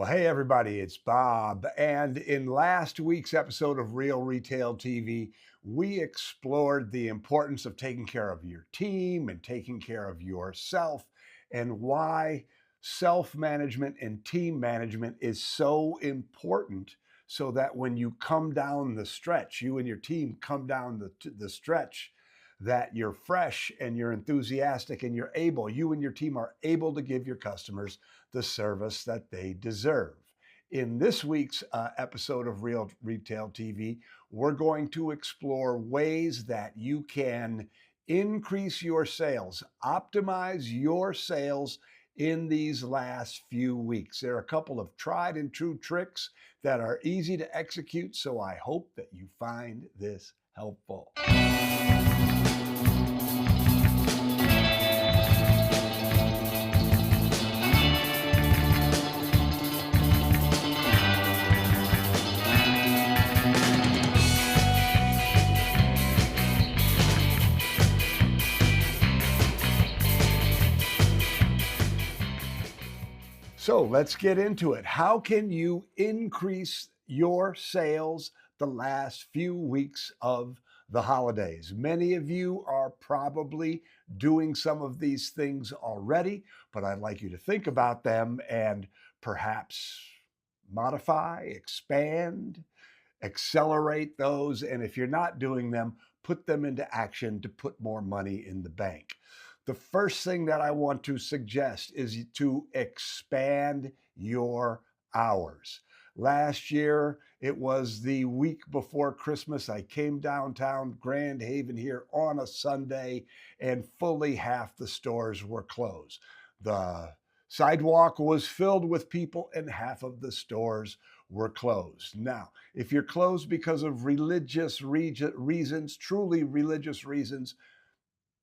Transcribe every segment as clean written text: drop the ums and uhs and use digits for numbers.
Well, hey, everybody, it's Bob. And in last week's episode of Real Retail TV, we explored the importance of taking care of your team and taking care of yourself and why self management and team management is so important so that when you come down the stretch, you and your team come down the stretch, that you're fresh and you're enthusiastic and you and your team are able to give your customers the service that they deserve. In this week's episode of Real Retail TV, we're going to explore ways that you can increase your sales, optimize your sales in these last few weeks. There are a couple of tried and true tricks that are easy to execute, so I hope that you find this helpful. So let's get into it. How can you increase your sales the last few weeks of the holidays? Many of you are probably doing some of these things already, but I'd like you to think about them and perhaps modify, expand, accelerate those. And if you're not doing them, put them into action to put more money in the bank. The first thing that I want to suggest is to expand your hours. Last year, it was the week before Christmas. I came downtown Grand Haven here on a Sunday, and fully half the stores were closed. The sidewalk was filled with people, and half of the stores were closed. Now, if you're closed because of religious reasons, truly religious reasons,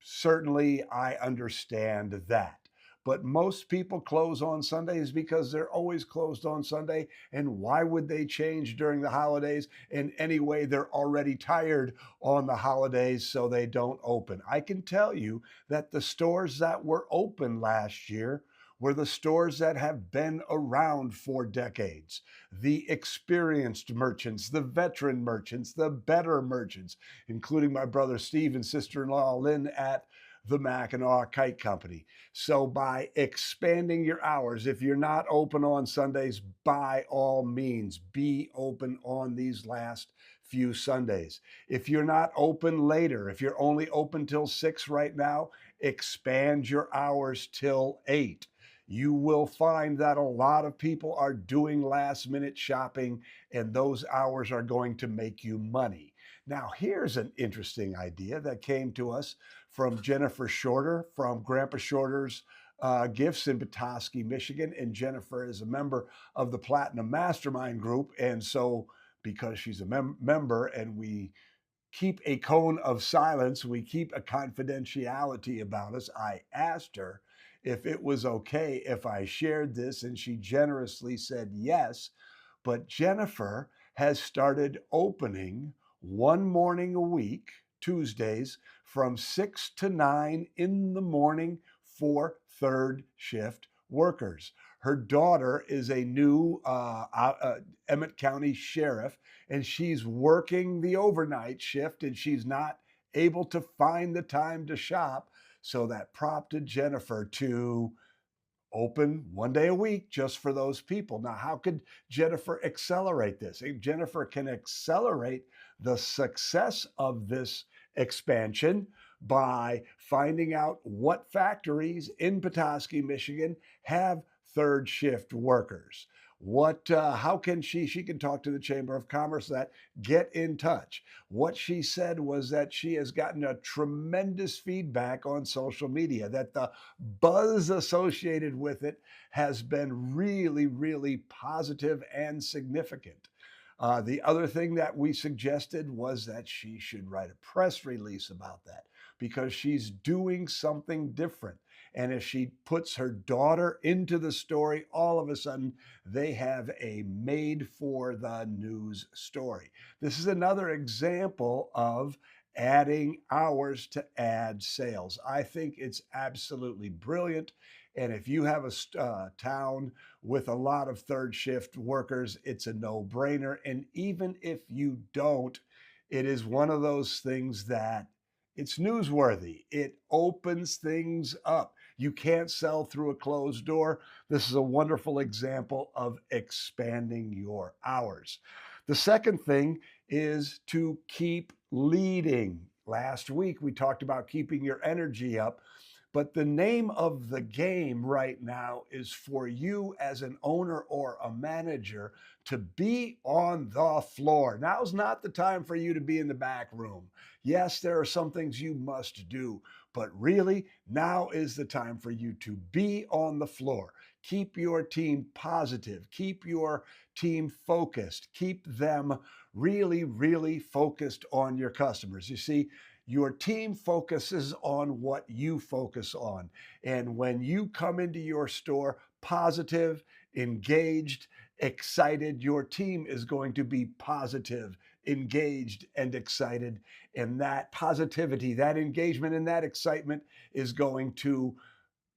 certainly I understand that. But most people close on Sundays because they're always closed on Sunday. And why would they change during the holidays? And anyway, they're already tired on the holidays, so they don't open. I can tell you that the stores that were open last year were the stores that have been around for decades. The experienced merchants, the veteran merchants, the better merchants, including my brother Steve and sister-in-law Lynn at the Mackinac Kite Company. So by expanding your hours, if you're not open on Sundays, by all means, be open on these last few Sundays. If you're not open later, if you're only open till 6 right now, expand your hours till 8. You will find that a lot of people are doing last minute shopping, and those hours are going to make you money. Now, here's an interesting idea that came to us from Jennifer Shorter from Grandpa Shorter's Gifts in Petoskey, Michigan. And Jennifer is a member of the Platinum Mastermind Group. And so, because she's a member and we keep a cone of silence, we keep a confidentiality about us, I asked her if it was okay if I shared this, and she generously said yes. But Jennifer has started opening one morning a week, Tuesdays, from 6 to 9 in the morning for third shift workers. Her daughter is a new Emmett County sheriff, and she's working the overnight shift, and she's not able to find the time to shop. So that prompted Jennifer to open one day a week just for those people. Now, how could Jennifer accelerate this? Jennifer can accelerate the success of this expansion by finding out what factories in Petoskey, Michigan have third shift workers. How can she can talk to the Chamber of Commerce, that get in touch. What she said was that she has gotten a tremendous feedback on social media, that the buzz associated with it has been really, really positive and significant. The other thing that we suggested was that she should write a press release about that, because she's doing something different. And if she puts her daughter into the story, all of a sudden they have a made for the news story. This is another example of adding hours to add sales. I think it's absolutely brilliant. And if you have a town with a lot of third shift workers, it's a no brainer. And even if you don't, it is one of those things that it's newsworthy. It opens things up. You can't sell through a closed door. This is a wonderful example of expanding your hours. The second thing is to keep leading. Last week, we talked about keeping your energy up. But the name of the game right now is for you as an owner or a manager to be on the floor. Now's not the time for you to be in the back room. Yes, there are some things you must do, but really, now is the time for you to be on the floor. Keep your team positive, keep your team focused, keep them really, really focused on your customers. You see, your team focuses on what you focus on. And when you come into your store positive, engaged, excited, your team is going to be positive, engaged, and excited. And that positivity, that engagement, and that excitement is going to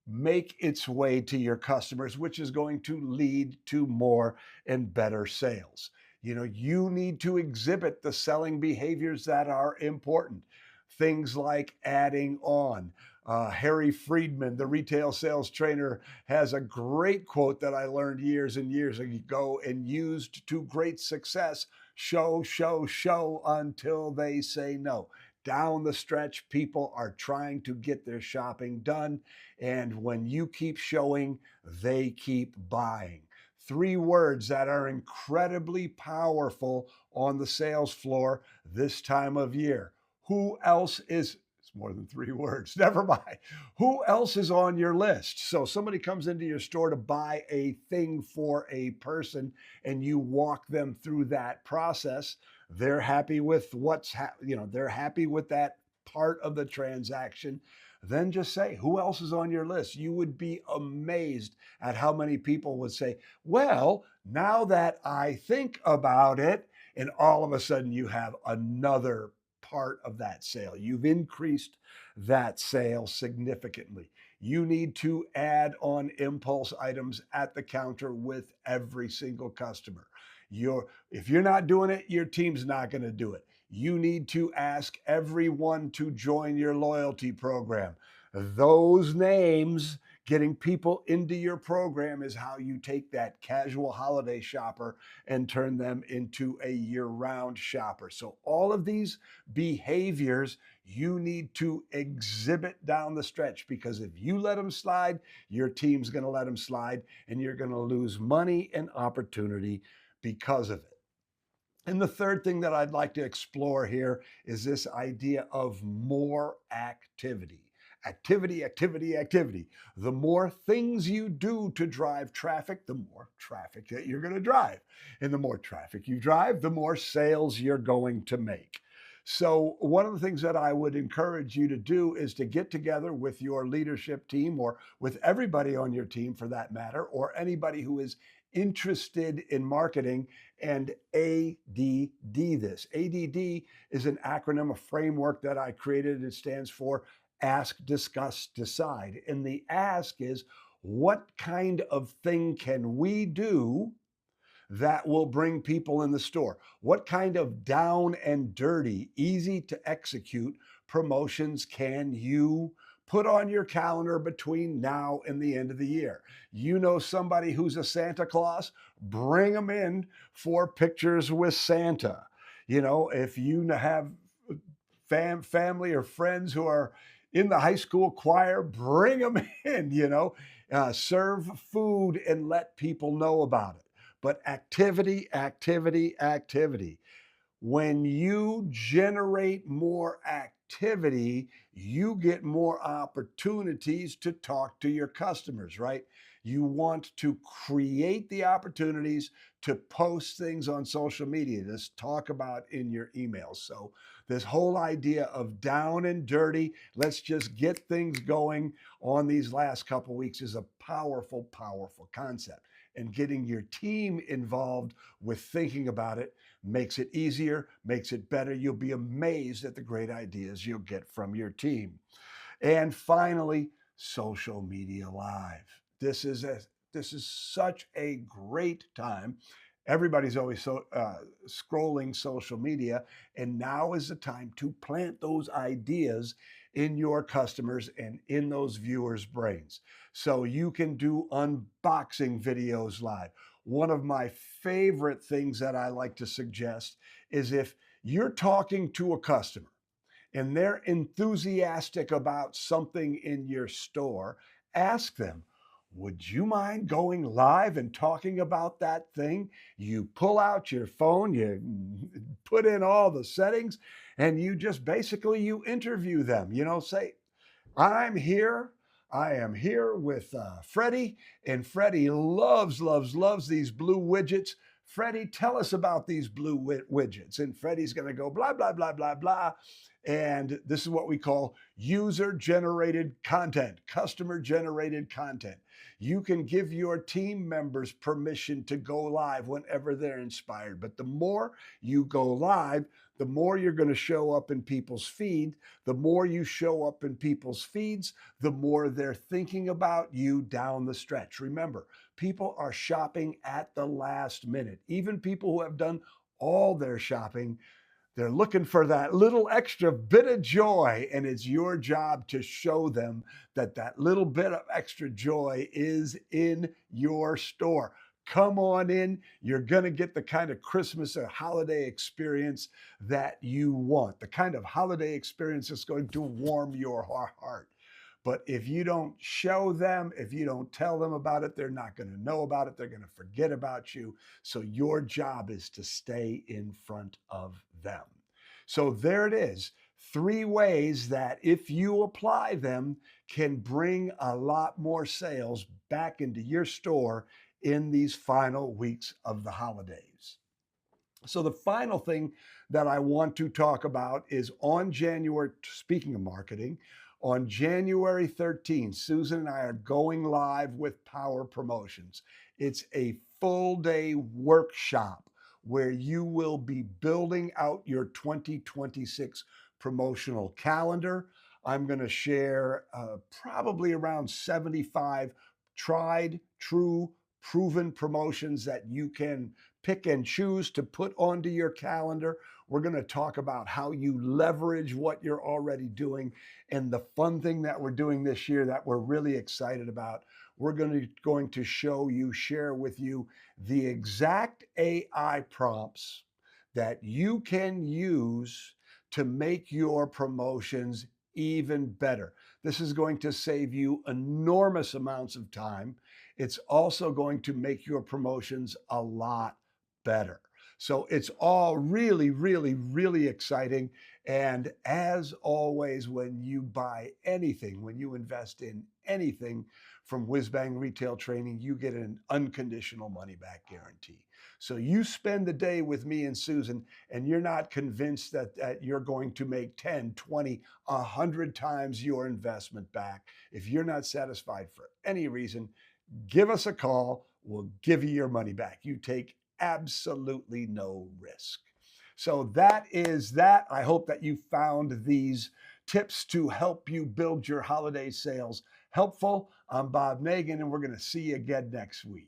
make its way to your customers, which is going to lead to more and better sales. You know, you need to exhibit the selling behaviors that are important. Things like adding on. Harry Friedman, the retail sales trainer, has a great quote that I learned years and years ago and used to great success: show, show, show until they say no. Down the stretch, people are trying to get their shopping done. And when you keep showing, they keep buying. Three words that are incredibly powerful on the sales floor this time of year. Who else is, it's more than three words, never mind. Who else is on your list? So somebody comes into your store to buy a thing for a person and you walk them through that process. They're happy with they're happy with that part of the transaction. Then just say, who else is on your list? You would be amazed at how many people would say, well, now that I think about it, and all of a sudden you have another part of that sale. You've increased that sale significantly. You need to add on impulse items at the counter with every single customer. If you're not doing it, your team's not going to do it. You need to ask everyone to join your loyalty program. Those names, getting people into your program, is how you take that casual holiday shopper and turn them into a year-round shopper. So all of these behaviors you need to exhibit down the stretch, because if you let them slide, your team's going to let them slide, and you're going to lose money and opportunity because of it. And the third thing that I'd like to explore here is this idea of more activity. Activity, activity, activity. The more things you do to drive traffic, the more traffic that you're going to drive. And the more traffic you drive, the more sales you're going to make. So, one of the things that I would encourage you to do is to get together with your leadership team, or with everybody on your team for that matter, or anybody who is interested in marketing, and ADD this. ADD is an acronym, a framework that I created. It stands for Ask, Discuss, Decide. And the ask is, what kind of thing can we do that will bring people in the store? What kind of down and dirty, easy to execute promotions can you put on your calendar between now and the end of the year? You know somebody who's a Santa Claus? Bring them in for pictures with Santa. You know, if you have family or friends who are in the high school choir, bring them in, serve food and let people know about it. But activity, activity, activity. When you generate more activity, you get more opportunities to talk to your customers, right? You want to create the opportunities to post things on social media, to talk about in your emails. So, this whole idea of down and dirty, let's just get things going on these last couple weeks, is a powerful, powerful concept. and getting your team involved with thinking about it makes it easier, makes it better. You'll be amazed at the great ideas you'll get from your team. And finally, social media live. This is such a great time. Everybody's always scrolling social media, and now is the time to plant those ideas in your customers and in those viewers' brains. So you can do unboxing videos live. One of my favorite things that I like to suggest is if you're talking to a customer and they're enthusiastic about something in your store, ask them, would you mind going live and talking about that thing? You pull out your phone, you put in all the settings, and you just basically you interview them. Say, I'm here. I am here with Freddie, and Freddie loves these blue widgets. Freddie, tell us about these blue widgets. And Freddie's going to go blah, blah, blah, blah, blah. And this is what we call user generated content, customer generated content. You can give your team members permission to go live whenever they're inspired. But the more you go live, the more you're going to show up in people's feed. The more you show up in people's feeds, the more they're thinking about you down the stretch. Remember, people are shopping at the last minute. Even people who have done all their shopping, they're looking for that little extra bit of joy, and it's your job to show them that that little bit of extra joy is in your store. Come on in. You're going to get the kind of Christmas or holiday experience that you want, the kind of holiday experience that's going to warm your heart. But if you don't show them, if you don't tell them about it, they're not going to know about it. They're going to forget about you. So your job is to stay in front of them. So there it is. 3 ways that if you apply them can bring a lot more sales back into your store in these final weeks of the holidays. So the final thing that I want to talk about is on January, speaking of marketing, on January 13th, Susan and I are going live with Power Promotions. It's a full day workshop where you will be building out your 2026 promotional calendar. I'm going to share probably around 75 tried, true, proven promotions that you can pick and choose to put onto your calendar. We're going to talk about how you leverage what you're already doing. And the fun thing that we're doing this year that we're really excited about, we're going to show you, share with you the exact AI prompts that you can use to make your promotions even better. This is going to save you enormous amounts of time. It's also going to make your promotions a lot better. So it's all really, really, really exciting. And as always, when you buy anything, when you invest in anything from Whizbang Retail Training, you get an unconditional money back guarantee. So you spend the day with me and Susan, and you're not convinced that you're going to make 10, 20, 100 times your investment back. If you're not satisfied for any reason, give us a call. We'll give you your money back. You take absolutely no risk. So that is that. I hope that you found these tips to help you build your holiday sales helpful. I'm Bob Nagan, and we're going to see you again next week.